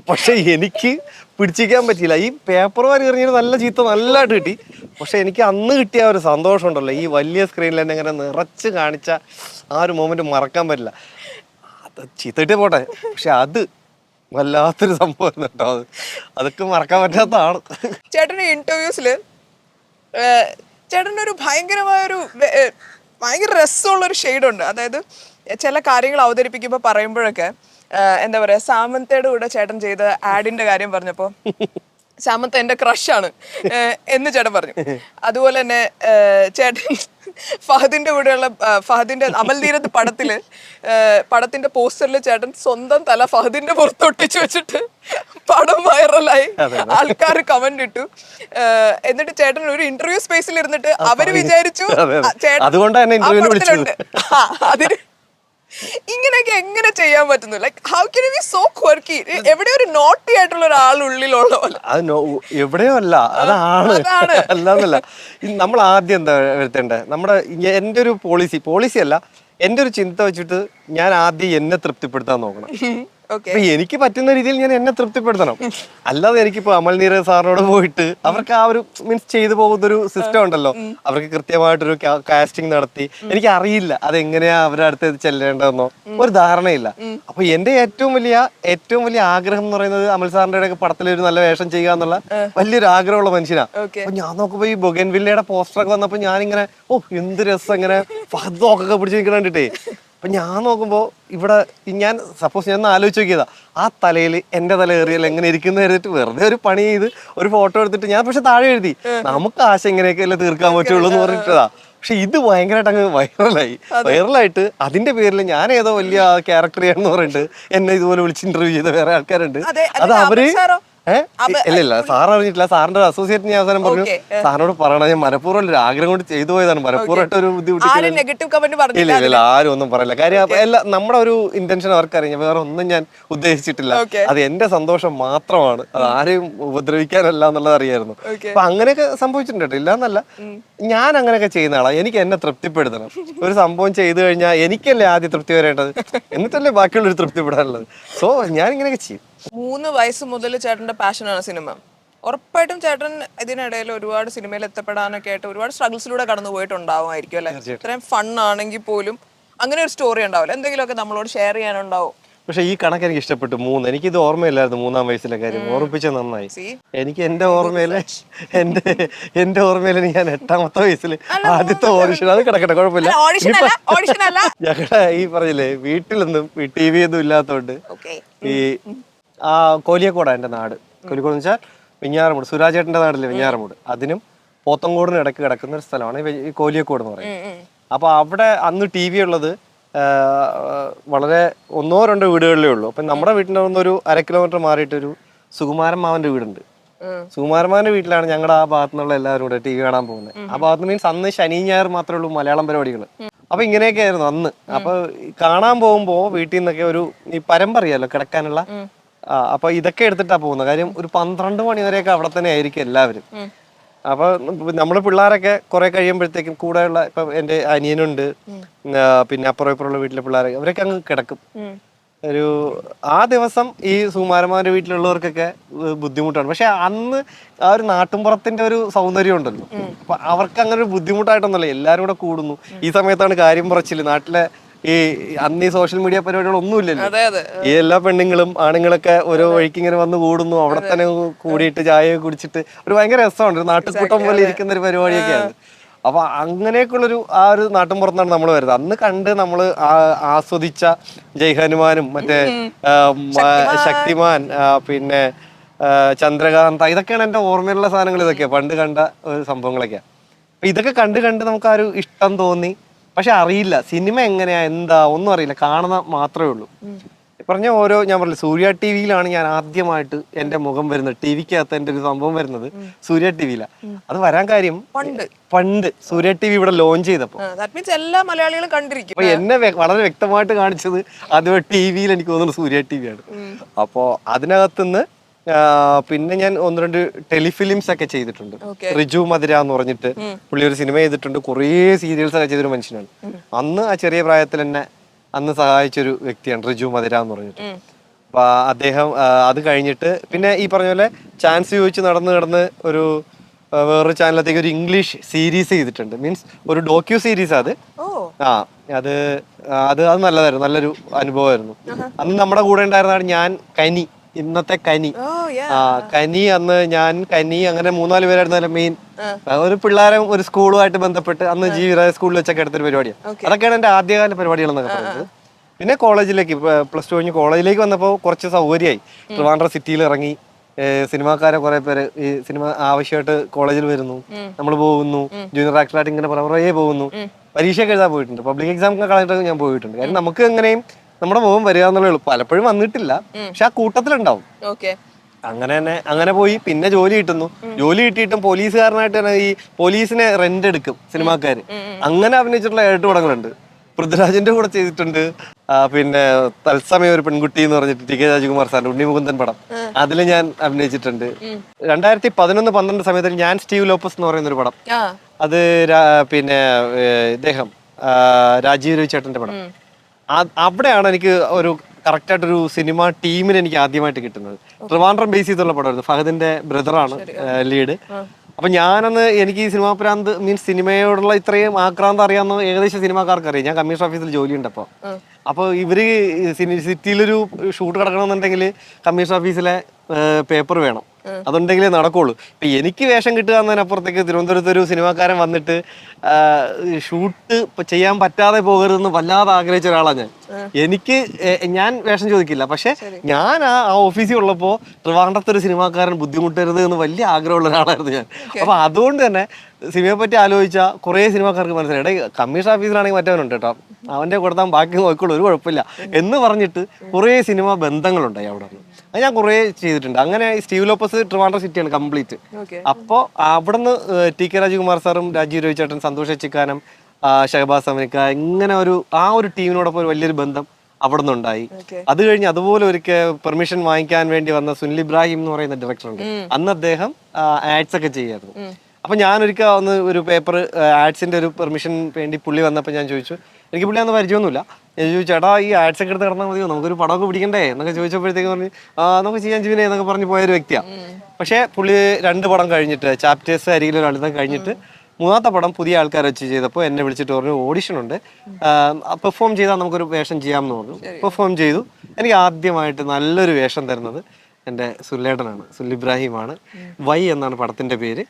പക്ഷെ എനിക്ക് പിടിച്ചിരിക്കാൻ പറ്റിയില്ല. ഈ പേപ്പർ വാരി എറിഞ്ഞിട്ട് നല്ല ചീത്ത നല്ലതായിട്ട് കിട്ടി. പക്ഷെ എനിക്ക് അന്ന് കിട്ടിയ ഒരു സന്തോഷം ഉണ്ടല്ലോ, ഈ വലിയ സ്ക്രീനിൽ തന്നെ ഇങ്ങനെ നിറച്ച് കാണിച്ച ആ ഒരു മൊമെന്റ് മറക്കാൻ പറ്റില്ല. അത് ചീത്ത കിട്ടിയ പോട്ടെ, പക്ഷെ അത് വല്ലാത്തൊരു സംഭവം കേട്ടോ. അതൊക്കെ മറക്കാൻ പറ്റാത്തതാണ്. ചേട്ടൻ്റെ ഇന്റർവ്യൂസില് ചേട്ടൻ്റെ ഒരു ഭയങ്കര രസമുള്ളൊരു ഷെയ്ഡുണ്ട്. അതായത് ചില കാര്യങ്ങൾ അവതരിപ്പിക്കുമ്പോൾ പറയുമ്പോഴൊക്കെ എന്താ പറയാ, സാമന്തയുടെ കൂടെ ചേട്ടൻ ചെയ്ത ആഡിന്റെ കാര്യം പറഞ്ഞപ്പോൾ സാമന്ത എന്റെ ക്രഷാണ് എന്ന് ചേട്ടൻ പറഞ്ഞു. അതുപോലെ തന്നെ ചേട്ടൻ ഫഹദിന്റെ കൂടെയുള്ള ഫഹദിന്റെ അമൽനീരത്ത് പടത്തിന്റെ പോസ്റ്ററിൽ ചേട്ടൻ സ്വന്തം തല ഫഹദിന്റെ പുറത്തൊട്ടിച്ചു വെച്ചിട്ട് പടം വൈറലായി. ആൾക്കാർ കമന്റ് ഇട്ടു. എന്നിട്ട് ചേട്ടൻ ഒരു ഇന്റർവ്യൂ സ്പേസിൽ ഇരുന്നിട്ട് അവര് വിചാരിച്ചു അതിന് ഇങ്ങനെയൊക്കെ എങ്ങനെ ചെയ്യാൻ പറ്റുന്നു? Like how can you be so quirky? എവിടെ ഒരു നോട്ടി ആയിട്ടുള്ള ഒരാൾ ഉള്ളിലുള്ള പോലെ. അത് എവിടെയോ അല്ല, അതാണ് അല്ലാന്നല്ല. നമ്മൾ ആദ്യം എന്താ വരുത്തേണ്ടത്? നമ്മുടെ എൻ്റെ ഒരു പോളിസി അല്ല, എൻ്റെ ഒരു ചിന്ത വെച്ചിട്ട് ഞാൻ ആദ്യം എന്നെ തൃപ്തിപ്പെടുത്താൻ നോക്കണം. അപ്പൊ എനിക്ക് പറ്റുന്ന രീതിയിൽ ഞാൻ എന്നെ തൃപ്തിപ്പെടുത്തണം. അല്ലാതെ എനിക്കിപ്പോ അമൽനീരത് സാറിനോട് പോയിട്ട് അവർക്ക് ആ ഒരു മീൻസ് ചെയ്തു പോകുന്നൊരു സിസ്റ്റം ഉണ്ടല്ലോ, അവർക്ക് കൃത്യമായിട്ടൊരു കാസ്റ്റിംഗ് നടത്തി എനിക്ക് അറിയില്ല അതെങ്ങനെയാ അവരുടെ അടുത്ത് ചെല്ലേണ്ടതെന്നോ ഒരു ധാരണയില്ല. അപ്പൊ എന്റെ ഏറ്റവും വലിയ ആഗ്രഹം എന്ന് പറയുന്നത് അമൽ സാറിന്റെ ഒക്കെ പടത്തിൽ ഒരു നല്ല വേഷം ചെയ്യുക എന്നുള്ള വലിയൊരു ആഗ്രഹമുള്ള മനുഷ്യനാ. അപ്പൊ ഞാൻ നോക്കുമ്പോ ഈ ബൊഗൻവില്ലയുടെ പോസ്റ്ററൊക്കെ വന്നപ്പോ ഞാനിങ്ങനെ എന്ത് രസം ഇങ്ങനെ ഫഹദൊക്കെ പിടിച്ച് നിൽക്കണ കണ്ടിട്ടേ. അപ്പൊ ഞാൻ നോക്കുമ്പോ ഇവിടെ ഞാൻ സപ്പോസ് ഞാൻ ആലോചിച്ച് നോക്കിയതാ, ആ തലയിൽ എന്റെ തല ഏറിയാൽ എങ്ങനെ ഇരിക്കുന്ന കരുതിട്ട് വെറുതെ ഒരു പണി ചെയ്ത് ഒരു ഫോട്ടോ എടുത്തിട്ട് ഞാൻ പക്ഷെ താഴെ എഴുതി നമുക്ക് ആശ എങ്ങനെയൊക്കെയല്ലേ തീർക്കാൻ പറ്റുള്ളൂ എന്ന് പറഞ്ഞിട്ടതാ. പക്ഷെ ഇത് ഭയങ്കരമായിട്ട് അങ്ങ് വൈറലായിട്ട് അതിന്റെ പേരിൽ ഞാൻ ഏതോ വലിയ ക്യാരക്ടർ ചെയ്യാന്ന് പറഞ്ഞിട്ട് എന്നെ ഇതുപോലെ വിളിച്ച് ഇന്റർവ്യൂ ചെയ്ത വേറെ ആൾക്കാരുണ്ട്. അത് അവര് ഇല്ല സാർ അറിഞ്ഞിട്ടില്ല. സാറിന്റെ അസോസിയേറ്റ് ഞാൻ അവസാനം പറഞ്ഞു സാറിനോട് പറയണം, ഞാൻ മനഃപൂർവ്വം ഒരു ആഗ്രഹം കൊണ്ട് ചെയ്തു പോയതാണ്, മനഃപൂർവ്വമായിട്ട് ഒരു ബുദ്ധിമുട്ട് ഇല്ല ആരും ഒന്നും പറയില്ല. കാര്യം എല്ലാം നമ്മുടെ ഒരു ഇന്റൻഷൻ അവർക്കറിയാം, വേറെ ഒന്നും ഞാൻ ഉദ്ദേശിച്ചിട്ടില്ല. അത് എന്റെ സന്തോഷം മാത്രമാണ്, അത് ആരെയും ഉപദ്രവിക്കാനല്ല എന്നുള്ളത് അറിയായിരുന്നു. അപ്പൊ അങ്ങനെയൊക്കെ സംഭവിച്ചിട്ടുണ്ട്, ഇല്ലാന്നല്ല. ഞാൻ അങ്ങനെയൊക്കെ ചെയ്യുന്ന ആളാ, എനിക്ക് എന്നെ തൃപ്തിപ്പെടുത്തണം. ഒരു സംഭവം ചെയ്തു കഴിഞ്ഞാൽ എനിക്കല്ലേ ആദ്യം തൃപ്തി വരേണ്ടത്, എന്നിട്ടല്ലേ ബാക്കിയുള്ളൊരു തൃപ്തിപ്പെടാനുള്ളത്. സോ ഞാൻ ഇങ്ങനെയൊക്കെ ചെയ്യും. 3 വയസ്സ് മുതൽ ചേട്ടന്റെ പാഷനാണ് സിനിമ. ഉറപ്പായിട്ടും ചേട്ടൻ ഇതിനിടയിൽ ഒരുപാട് സിനിമയിൽ എത്തപ്പെടാനൊക്കെ ആയിട്ട് ഒരുപാട് സ്ട്രഗിൾസിലൂടെ കടന്നു പോയിട്ടുണ്ടാവുമായിരിക്കും അല്ലെ? ഇത്രയും ഫൺ ആണെങ്കിൽ പോലും അങ്ങനെ ഒരു സ്റ്റോറി ഉണ്ടാവില്ല, എന്തെങ്കിലുമൊക്കെ നമ്മളോട് ഷെയർ ചെയ്യാനുണ്ടാവും. പക്ഷെ ഈ കണക്ക് എനിക്ക് ഇഷ്ടപ്പെട്ടു. 3 എനിക്കിത് ഓർമ്മയില്ലായിരുന്നു, 3-ാം വയസ്സിലെ കാര്യം ഓർമ്മിപ്പിച്ച നന്നായി. എനിക്ക് എന്റെ ഓർമ്മയില് ഞാൻ 8-ാമത്തെ വയസ്സിൽ ആദ്യത്തെ ഓഡിഷൻ, അത് കിടക്കട്ടെ കുഴപ്പമില്ല. ഞങ്ങളുടെ ഈ പറഞ്ഞില്ലേ വീട്ടിലൊന്നും TV ഒന്നും ഇല്ലാത്തോണ്ട് ഈ കോലിയക്കോടാ എന്റെ നാട്. കോലിക്കോട് എന്ന് വെച്ചാൽ വെഞ്ഞാറമൂട്, സുരാജേട്ടന്റെ നാട്ടിലെ വെഞ്ഞാറമൂട്, അതിനും പോത്തങ്കോടിനും ഇടയ്ക്ക് കിടക്കുന്ന ഒരു സ്ഥലമാണ് ഈ കോലിയക്കോട് എന്ന് പറയുന്നത്. അപ്പൊ അവിടെ അന്ന് TV ഉള്ളത് വളരെ 1-2 വീടുകളിലേ ഉള്ളൂ. അപ്പൊ നമ്മുടെ വീട്ടിന്റെ ഒരു 1/2 കിലോമീറ്റർ മാറിയിട്ടൊരു സുകുമാരൻ മാവന്റെ വീടുണ്ട്. സുകുമാരൻ മാവന്റെ വീട്ടിലാണ് ഞങ്ങളുടെ ആ ഭാഗത്തു നിന്നുള്ള എല്ലാവരും കൂടെ TV കാണാൻ പോകുന്നത്. ആ ഭാഗത്ത് മീൻസ് അന്ന് ശനി ഞായർ മാത്രമേ ഉള്ളൂ മലയാളം പരിപാടികൾ. അപ്പൊ ഇങ്ങനെയൊക്കെ ആയിരുന്നു അന്ന്. അപ്പൊ കാണാൻ പോകുമ്പോ വീട്ടിൽ നിന്നൊക്കെ ഒരു ഈ പരമ്പരയല്ലോ കിടക്കാനുള്ള, അപ്പൊ ഇതൊക്കെ എടുത്തിട്ടാ പോകുന്നത്. കാര്യം ഒരു 12 മണി വരെയൊക്കെ അവിടെ തന്നെ ആയിരിക്കും എല്ലാവരും. അപ്പൊ നമ്മള് പിള്ളേരൊക്കെ കുറെ കഴിയുമ്പോഴത്തേക്കും കൂടെയുള്ള ഇപ്പൊ എന്റെ അനിയനുണ്ട്, പിന്നെ അപ്പുറം ഇപ്പുറമുള്ള വീട്ടിലെ പിള്ളേരൊക്കെ അവരൊക്കെ അങ്ങ് കിടക്കും. ഒരു ആ ദിവസം ഈ സുകുമാരന്മാരുടെ വീട്ടിലുള്ളവർക്കൊക്കെ ബുദ്ധിമുട്ടാണ്. പക്ഷെ അന്ന് ആ ഒരു നാട്ടിൻപുറത്തിന്റെ ഒരു സൗന്ദര്യം ഉണ്ടല്ലോ, അപ്പൊ അവർക്ക് അങ്ങനെ ഒരു ബുദ്ധിമുട്ടായിട്ടൊന്നുമല്ല, എല്ലാരും കൂടെ കൂടുന്നു. ഈ സമയത്താണ് കാര്യം പറച്ചില്. നാട്ടിലെ ഈ അന്ന് ഈ സോഷ്യൽ മീഡിയ പരിപാടികളൊന്നും ഇല്ലല്ലോ. ഈ എല്ലാ പെണ്ണുങ്ങളും ആണുങ്ങളൊക്കെ ഓരോ വഴിക്ക് ഇങ്ങനെ വന്ന് കൂടുന്നു, അവിടെ തന്നെ കൂടിയിട്ട് ചായ കുടിച്ചിട്ട് ഒരു ഭയങ്കര രസമുണ്ട്, ഒരു നാട്ടുകൂട്ടം പോലെ ഇരിക്കുന്ന ഒരു പരിപാടിയൊക്കെയാണ്. അപ്പൊ അങ്ങനെയൊക്കെയുള്ളൊരു ആ ഒരു നാട്ടിൻ പുറത്താണ് നമ്മൾ വരുന്നത്. അന്ന് കണ്ട് നമ്മൾ ആസ്വദിച്ച ജയ്ഹനുമാനും മറ്റേ ശക്തിമാൻ, പിന്നെ ചന്ദ്രകാന്ത, ഇതൊക്കെയാണ് എന്റെ ഓർമ്മയുള്ള സാധനങ്ങൾ. ഇതൊക്കെയാ പണ്ട് കണ്ട സംഭവങ്ങളൊക്കെയാ. അപ്പൊ ഇതൊക്കെ കണ്ട് നമുക്ക് ആ ഒരു ഇഷ്ടം തോന്നി. പക്ഷെ അറിയില്ല സിനിമ എങ്ങനെയാ എന്താ ഒന്നും അറിയില്ല, കാണുന്ന മാത്രമേ ഉള്ളൂ. പറഞ്ഞ ഞാൻ പറഞ്ഞില്ല, സൂര്യ ടിവിയിലാണ് ഞാൻ ആദ്യമായിട്ട് എന്റെ മുഖം വരുന്നത്. ടിവിക്കകത്ത് എന്റെ ഒരു സംഭവം വരുന്നത് സൂര്യ ടിവിയിലാണ്. അത് വരാൻ കാര്യം പണ്ട് സൂര്യ ടിവി ഇവിടെ ലോഞ്ച് ചെയ്തപ്പോ എല്ലാ മലയാളികളും കണ്ടിരിക്കും. അപ്പൊ എന്നെ വളരെ വ്യക്തമായിട്ട് കാണിച്ചത് അതുപോലെ ടിവിയിൽ എനിക്ക് തോന്നുന്നത് സൂര്യ ടിവിയാണ്. അപ്പോ അതിനകത്തുനിന്ന് പിന്നെ ഞാൻ 1-2 ടെലിഫിലിംസ് ഒക്കെ ചെയ്തിട്ടുണ്ട്. റിജു മധുര എന്ന് പറഞ്ഞിട്ട് പുള്ളി ഒരു സിനിമ ചെയ്തിട്ടുണ്ട്, കുറേ സീരിയൽസ് ഒക്കെ ചെയ്തൊരു മനുഷ്യനാണ്. അന്ന് ആ ചെറിയ പ്രായത്തിൽ എന്നെ അന്ന് സഹായിച്ചൊരു വ്യക്തിയാണ് റിജു മധുര എന്ന് പറഞ്ഞിട്ട്. അപ്പൊ അദ്ദേഹം അത് കഴിഞ്ഞിട്ട് പിന്നെ ഈ പറഞ്ഞ പോലെ ചാൻസ് ചോദിച്ച് നടന്ന് ഒരു വേറൊരു ചാനലത്തേക്ക് ഒരു ഇംഗ്ലീഷ് സീരീസ് ചെയ്തിട്ടുണ്ട്. മീൻസ് ഒരു ഡോക്യു സീരീസ്. അത് അത് നല്ലതായിരുന്നു, നല്ലൊരു അനുഭവമായിരുന്നു. അന്ന് നമ്മുടെ കൂടെ ഉണ്ടായിരുന്നാണ് ഞാൻ കനി, ഇന്നത്തെ കനി. കനി അന്ന് ഞാൻ കനി അങ്ങനെ 3-4 പേരായിരുന്നു മെയിൻ. ഒരു പിള്ളേരെ ഒരു സ്കൂളുമായിട്ട് ബന്ധപ്പെട്ട് അന്ന് ജീവിത സ്കൂളിൽ വെച്ചൊക്കെ എടുത്തൊരു പരിപാടിയാണ്. അതൊക്കെയാണ് എന്റെ ആദ്യകാല പരിപാടികൾ എന്നൊക്കെ പറയുന്നത്. പിന്നെ കോളേജിലേക്ക് +2 കഴിഞ്ഞ് കോളേജിലേക്ക് വന്നപ്പോൾ കുറച്ച് സൗകര്യമായി. ട്രിവാൻഡ്രം സിറ്റിയിൽ ഇറങ്ങി, സിനിമാക്കാരെ കുറെ പേര് ഈ സിനിമ ആവശ്യമായിട്ട് കോളേജിൽ വരുന്നു, നമ്മൾ പോകുന്നു, ജൂനിയർ ആക്ടറായിട്ട് ഇങ്ങനെ പുറകെ പോകുന്നു. പരീക്ഷയൊക്കെ എഴുതാൻ പോയിട്ടുണ്ട്, പബ്ലിക് എക്സാം ഒക്കെ കളഞ്ഞിട്ട് ഞാൻ പോയിട്ടുണ്ട്. കാര്യം നമുക്ക് എങ്ങനെയും നമ്മുടെ മുഖം വരിക എന്നുള്ള എളുപ്പം. പലപ്പോഴും വന്നിട്ടില്ല, പക്ഷെ ആ കൂട്ടത്തിലുണ്ടാവും. അങ്ങനെ തന്നെ അങ്ങനെ പോയി. പിന്നെ ജോലി കിട്ടുന്നു. ജോലി കിട്ടിയിട്ടും പോലീസുകാരനായിട്ട് തന്നെ ഈ പോലീസിനെ റെന്റ് എടുക്കും സിനിമാക്കാര്. അങ്ങനെ അഭിനയിച്ചിട്ടുള്ള 7 പടങ്ങളുണ്ട്. പൃഥ്വിരാജിന്റെ കൂടെ ചെയ്തിട്ടുണ്ട്. പിന്നെ തത്സമയം ഒരു പെൺകുട്ടി എന്ന് പറഞ്ഞിട്ട് ടി കെ രാജകുമാർ സാറിന്റെ ഉണ്ണിമുകുന്ദൻ പടം, അതിൽ ഞാൻ അഭിനയിച്ചിട്ടുണ്ട്. 2011-12 സമയത്ത് ഞാൻ സ്റ്റീവ് ലോപ്പസ് എന്ന് പറയുന്ന ഒരു പടം, അത് പിന്നെ ഇദ്ദേഹം രാജീവ് രവി ചേട്ടന്റെ പടം. അവിടെയാണ് എനിക്ക് ഒരു കറക്റ്റായിട്ടൊരു സിനിമ ടീമിന് എനിക്ക് ആദ്യമായിട്ട് കിട്ടുന്നത്. ട്രിവാൻഡ്രം ബേസ് ചെയ്തുള്ള പടമായിരുന്നു. ഫഹദിന്റെ ബ്രദറാണ് ലീഡ്. അപ്പൊ ഞാനന്ന് എനിക്ക് ഈ സിനിമാ പ്രാന്ത് മീൻസ് സിനിമയോടുള്ള ഇത്രയും ആക്രാന്തം അറിയാവുന്ന ഏകദേശം സിനിമാക്കാർക്ക് അറിയാം. ഞാൻ കമ്മീഷൻ ഓഫീസിൽ ജോലി ഉണ്ട്. അപ്പോൾ ഇവര് സിറ്റിയിലൊരു ഷൂട്ട് കിടക്കണമെന്നുണ്ടെങ്കിൽ കമ്മീഷൻ ഓഫീസിലെ പേപ്പർ വേണം, അതുണ്ടെങ്കിലേ നടക്കുള്ളൂ. ഇപ്പൊ എനിക്ക് വേഷം കിട്ടുക എന്നതിനപ്പുറത്തേക്ക് തിരുവനന്തപുരത്ത് ഒരു സിനിമാക്കാരൻ വന്നിട്ട് ഷൂട്ട് ചെയ്യാൻ പറ്റാതെ പോകരുതെന്ന് വല്ലാതെ ആഗ്രഹിച്ച ഒരാളാണ് ഞാൻ. ഞാൻ വേഷം ചോദിക്കില്ല, പക്ഷെ ഞാൻ ആ ഓഫീസിൽ ഉള്ളപ്പോൾ ട്രിവാൻഡ്രത്ത് ഒരു സിനിമാക്കാരൻ ബുദ്ധിമുട്ടരുത് എന്ന് വലിയ ആഗ്രഹമുള്ള ഒരാളായിരുന്നു ഞാൻ. അപ്പൊ അതുകൊണ്ട് തന്നെ സിനിമയെ പറ്റി ആലോചിച്ചാൽ കുറേ സിനിമാക്കാർക്ക് മനസ്സിലായി, എടേ കമ്മീഷൻ ഓഫീസിലാണെങ്കിൽ മറ്റവനുണ്ട് കേട്ടോ, അവന്റെ കൊടുത്താൽ ബാക്കി നോക്കിക്കോളൂ, ഒരു കുഴപ്പമില്ല എന്ന് പറഞ്ഞിട്ട് കുറേ സിനിമ ബന്ധങ്ങളുണ്ടായി അവിടെ നിന്ന്. അത് ഞാൻ കുറേ ചെയ്തിട്ടുണ്ട്. അങ്ങനെ സ്റ്റീവ് ലോപ്പസ് ട്രിവാൻഡ്രം സിറ്റിയാണ് കംപ്ലീറ്റ്. അപ്പോൾ അവിടുന്ന് ടി കെ രാജകുമാർ സാറും രാജീവ് രവി ചേട്ടൻ, സന്തോഷ് ചിക്കാനം, ഷഹബാസ് അമനിക്ക, ഇങ്ങനെ ആ ഒരു ടീമിനോടൊപ്പം ഒരു വലിയൊരു ബന്ധം അവിടെ നിന്നുണ്ടായി. അത് കഴിഞ്ഞ് അതുപോലെ ഒരിക്കൽ പെർമിഷൻ വാങ്ങിക്കാൻ വേണ്ടി വന്ന സുനിൽ ഇബ്രാഹിം എന്ന് പറയുന്ന ഡയറക്ടറുണ്ട്. അന്ന് അദ്ദേഹം ആഡ്സ് ഒക്കെ ചെയ്യായിരുന്നു. അപ്പൊ ഞാനൊരിക്കൽ ഒന്ന് ഒരു പേപ്പർ ആഡ്സിന്റെ ഒരു പെർമിഷൻ വേണ്ടി പുള്ളി വന്നപ്പോൾ ഞാൻ ചോദിച്ചു, എനിക്ക് പുള്ളി അന്ന് പരിചയമൊന്നുമില്ല. ഞാൻ ചോദിച്ചു, ചേട്ടാ ഈ ആഡ്സ് ഒക്കെ എടുത്ത് കിടന്നാൽ മതിയോ, നമുക്കൊരു പടമൊക്കെ പിടിക്കണ്ടേ എന്നൊക്കെ ചോദിച്ചപ്പോഴത്തേക്ക് പറഞ്ഞു, നമുക്ക് ചെയ്യാൻ ജീവനെ എന്നൊക്കെ പറഞ്ഞ് പോയൊരു വ്യക്തിയാണ്. പക്ഷേ പുള്ളി 2 പടം കഴിഞ്ഞിട്ട്, ചാപ്റ്റേഴ്സ് അരികിലൊരാളിതം കഴിഞ്ഞിട്ട് 3ാമത്തെ പടം പുതിയ ആൾക്കാർ വെച്ച് ചെയ്തപ്പോൾ എന്നെ വിളിച്ചിട്ട് പറഞ്ഞു, ഓഡിഷൻ ഉണ്ട്, പെർഫോം ചെയ്താൽ നമുക്കൊരു വേഷം ചെയ്യാമെന്ന് പറഞ്ഞു. പെർഫോം ചെയ്തു. എനിക്ക് ആദ്യമായിട്ട് നല്ലൊരു വേഷം തരുന്നത് എൻ്റെ സുല്ലേട്ടനാണ്, സുനിൽ ഇബ്രാഹിമാണ്. വൈ എന്നാണ് പടത്തിന്റെ പേര്.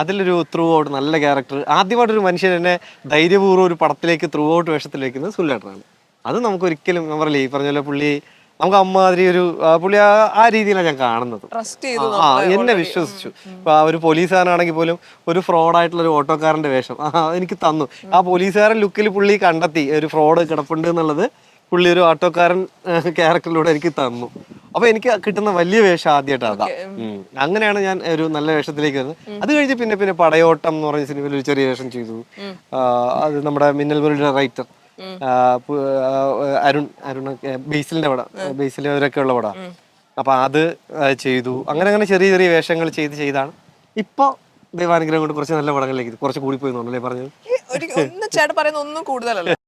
അതിലൊരു ത്രൂ ഔട്ട് നല്ല ക്യാരക്ടർ. ആദ്യമായിട്ടൊരു മനുഷ്യൻ എന്നെ ധൈര്യപൂർവ്വം ഒരു പടത്തിലേക്ക് ത്രൂ ഔട്ട് വേഷത്തിൽ വെക്കുന്നത് സുല്ലേട്ടനാണ്. അത് നമുക്കൊരിക്കലും നമ്മളല്ലേ ഈ പറഞ്ഞ പോലെ പുള്ളി നമുക്ക് അമ്മാതിരി ഒരു പുള്ളി ആ രീതിയിലാണ് ഞാൻ കാണുന്നത്. എന്നെ വിശ്വസിച്ചു. ഇപ്പൊ ഒരു പോലീസുകാരനാണെങ്കിൽ പോലും ഒരു ഫ്രോഡായിട്ടുള്ള ഒരു ഓട്ടോക്കാരന്റെ വേഷം എനിക്ക് തന്നു. ആ പോലീസുകാരൻ ലുക്കിൽ പുള്ളി കണ്ടെത്തി ഒരു ഫ്രോഡ് കിടപ്പുണ്ട് എന്നുള്ളത് പുള്ളി ഒരു ഓട്ടോക്കാരൻ ക്യാരക്ടറിലൂടെ എനിക്ക് തന്നു. അപ്പൊ എനിക്ക് കിട്ടുന്ന വലിയ വേഷം ആദ്യമായിട്ടാണ്. അങ്ങനെയാണ് ഞാൻ ഒരു നല്ല വേഷത്തിലേക്ക് വരുന്നത്. അത് കഴിഞ്ഞ് പിന്നെ പടയോട്ടം എന്ന് പറഞ്ഞ സിനിമയിൽ ഒരു ചെറിയ വേഷം ചെയ്തു. അത് നമ്മുടെ മിന്നൽ മുരളിയുടെ റൈറ്റർ അരുൺ ബേസിലിന്റെ പടം, ബേസിലവരൊക്കെ ഉള്ള പടം. അപ്പൊ അത് ചെയ്തു. അങ്ങനെ ചെറിയ വേഷങ്ങൾ ചെയ്താണ് ഇപ്പൊ ദൈവാനുഗ്രഹം കൊണ്ട് കുറച്ച് നല്ല പടങ്ങളിലേക്ക് കുറച്ച് കൂടി പോയി പറഞ്ഞത്. ചേട്ടൻ പറയുന്ന ഒന്നും കൂടുതലല്ല.